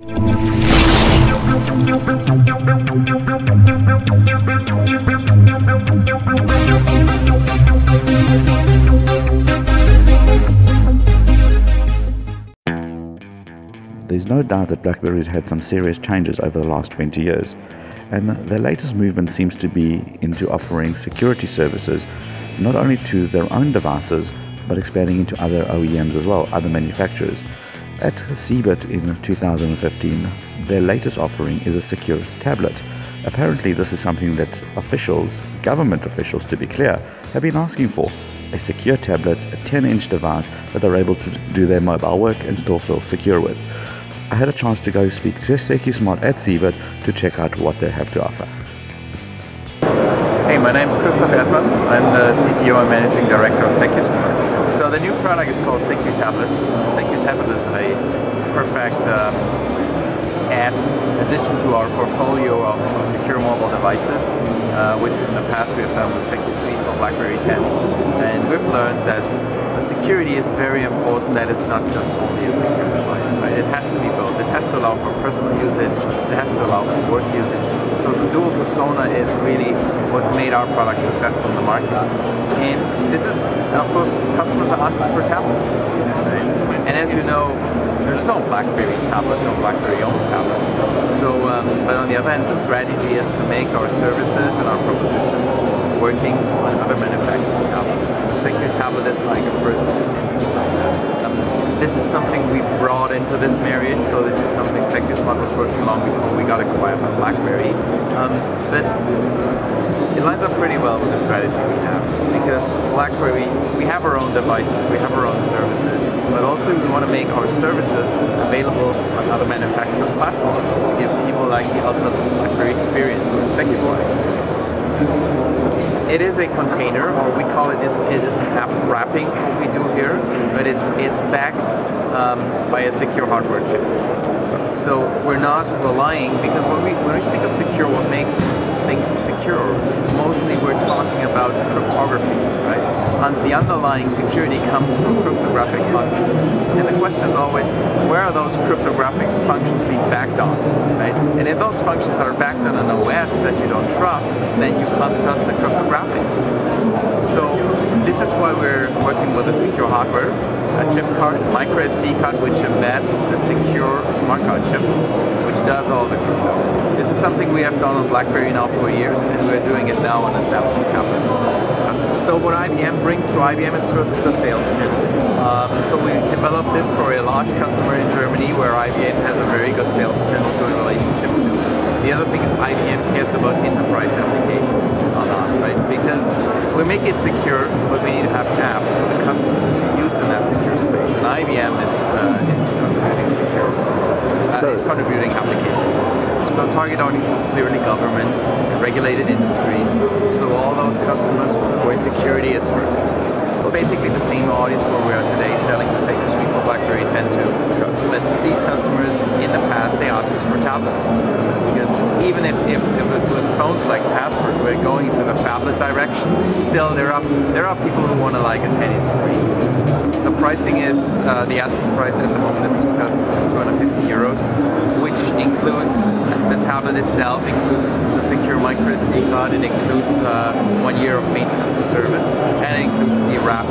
There's no doubt that BlackBerry's had some serious changes over the last 20 years, and their latest movement seems to be into offering security services not only to their own devices, but expanding into other OEMs as well, other manufacturers. At CeBIT in 2015, their latest offering is a CecuTablet. Apparently this is something that officials, government officials to be clear, have been asking for. A CecuTablet, a 10-inch device that they're able to do their mobile work and still feel secure with. I had a chance to go speak to Secusmart at CeBIT to check out what they have to offer. Hey, my name is Christoph Erdmann. I'm the CTO and Managing Director of Secusmart. So the new product is called CecuTablet. CecuTablet is a perfect addition to our portfolio of secure mobile devices, which in the past we have done with SecuSuite for BlackBerry 10. And we've learned that security is very important, that it's not just only a secure device, right? It has to be both. It has to allow for personal usage, it has to allow for work usage. So the dual persona is really what made our product successful in the market. And this is, and of course, customers are asking for tablets. Right? And as you know, there's no BlackBerry tablet, no BlackBerry owned tablet. So, but on the other hand, the strategy is to make our services and our propositions working on other manufacturers' tablets. The CecuTablet is like a first instance of that. This is something we brought into this marriage, so this is something Secusmart was working on before we got acquired by BlackBerry. But it lines up pretty well with the strategy we have, because BlackBerry, we have our own devices, we have our own services, but also we want to make our services available on other manufacturers' platforms to give people like the ultimate BlackBerry experience or Secusmart experience. It is a container, or we call it is app wrapping, what we do here, but it's backed by a secure hardware chip. So we're not relying, because when we speak of secure, what makes things secure, mostly we're talking about cryptography, right? The underlying security comes from cryptographic functions. And the question is always, where are those cryptographic functions being backed on, right? And if those functions are backed on an OS that you don't trust, then you can't trust the cryptographics. So this is why we're working with a secure hardware, a chip card, micro SD card, which embeds a secure smart card chip, which does all the crypto. This is something we have done on BlackBerry now for years, and we're doing it now on a Samsung tablet. So what IBM brings to IBM is first is a sales channel. So we developed this for a large customer in Germany, where IBM has a very good sales channel to a relationship to. The other thing is IBM cares about enterprise applications a lot, right? Because we make it secure, but we need to have apps for the customers to use in that secure space. And IBM is contributing secure, is contributing applications. So target audience is clearly governments, regulated industries. So all those customers where security is first. It's basically the same audience where we are today, selling the SecuSuite for BlackBerry 10 too. But these customers in the past, they asked us for tablets. Because even if with phones like Passport, we're going into the tablet direction, still there are people who want to like a 10-inch screen. The pricing is, the asking price at the moment is 2,250 euros, which includes the tablet itself, includes the secure micro SD card, it includes 1 year of maintenance and service, and it includes the app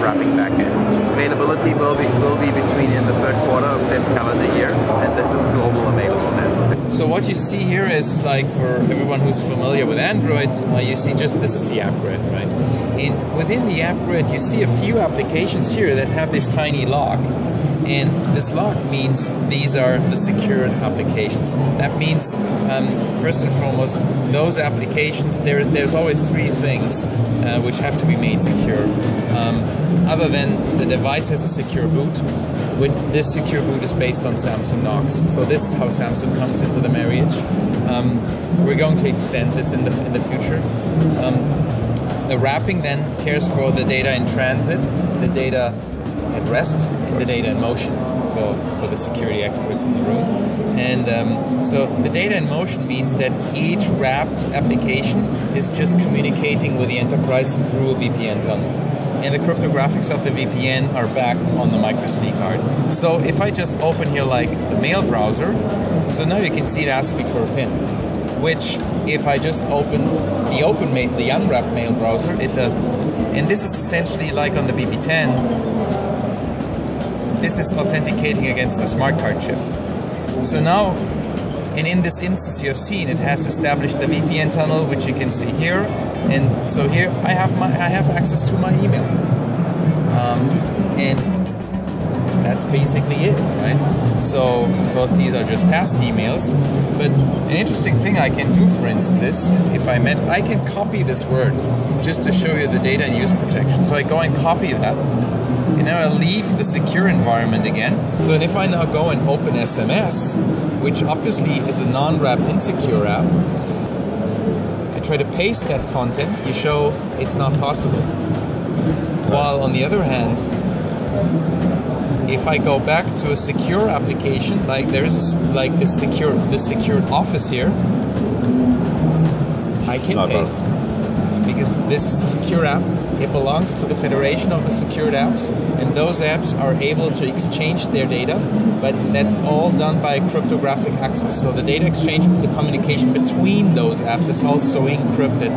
wrapping backend. Availability will be between in the third quarter of this calendar year, and this is global available then. So what you see here is, like, for everyone who's familiar with Android, you see just this is the app grid, right? And within the app grid, you see a few applications here that have this tiny lock. And this lock means these are the secured applications. That means, first and foremost, those applications, there's always three things which have to be made secure. Other than the device has a secure boot, this secure boot is based on Samsung Knox. So this is how Samsung comes into the marriage. We're going to extend this in the future. The wrapping then cares for the data in transit, the data at rest, and the data in motion for the security experts in the room. And so the data in motion means that each wrapped application is just communicating with the enterprise through a VPN tunnel. and the cryptographics of the VPN are back on the microSD card. So if I just open here like the mail browser, so now you can see it asks me for a PIN, which if I just open the unwrapped mail browser, it doesn't. And this is essentially like on the BB10, this is authenticating against the smart card chip. So now, and in this instance you have seen, it has established the VPN tunnel, which you can see here. And so here I have access to my email. And that's basically it, right? So, of course, these are just test emails. But an interesting thing I can do, for instance, is if I can copy this word just to show you the data and use protection. So I go and copy that. And now I leave the secure environment again. So and if I now go and open SMS, which obviously is a non-wrapped insecure app, I try to paste that content, you show it's not possible. While on the other hand, if I go back to a secure application, like there's like the secured office here, I can paste. Because this is a secure app, it belongs to the Federation of the Secured Apps, and those apps are able to exchange their data, but that's all done by cryptographic access. So the data exchange, the communication between those apps is also encrypted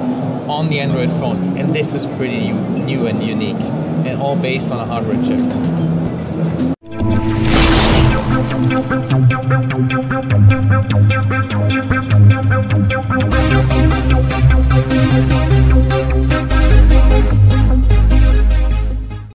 on the Android phone, and this is pretty new and unique, and all based on a hardware chip.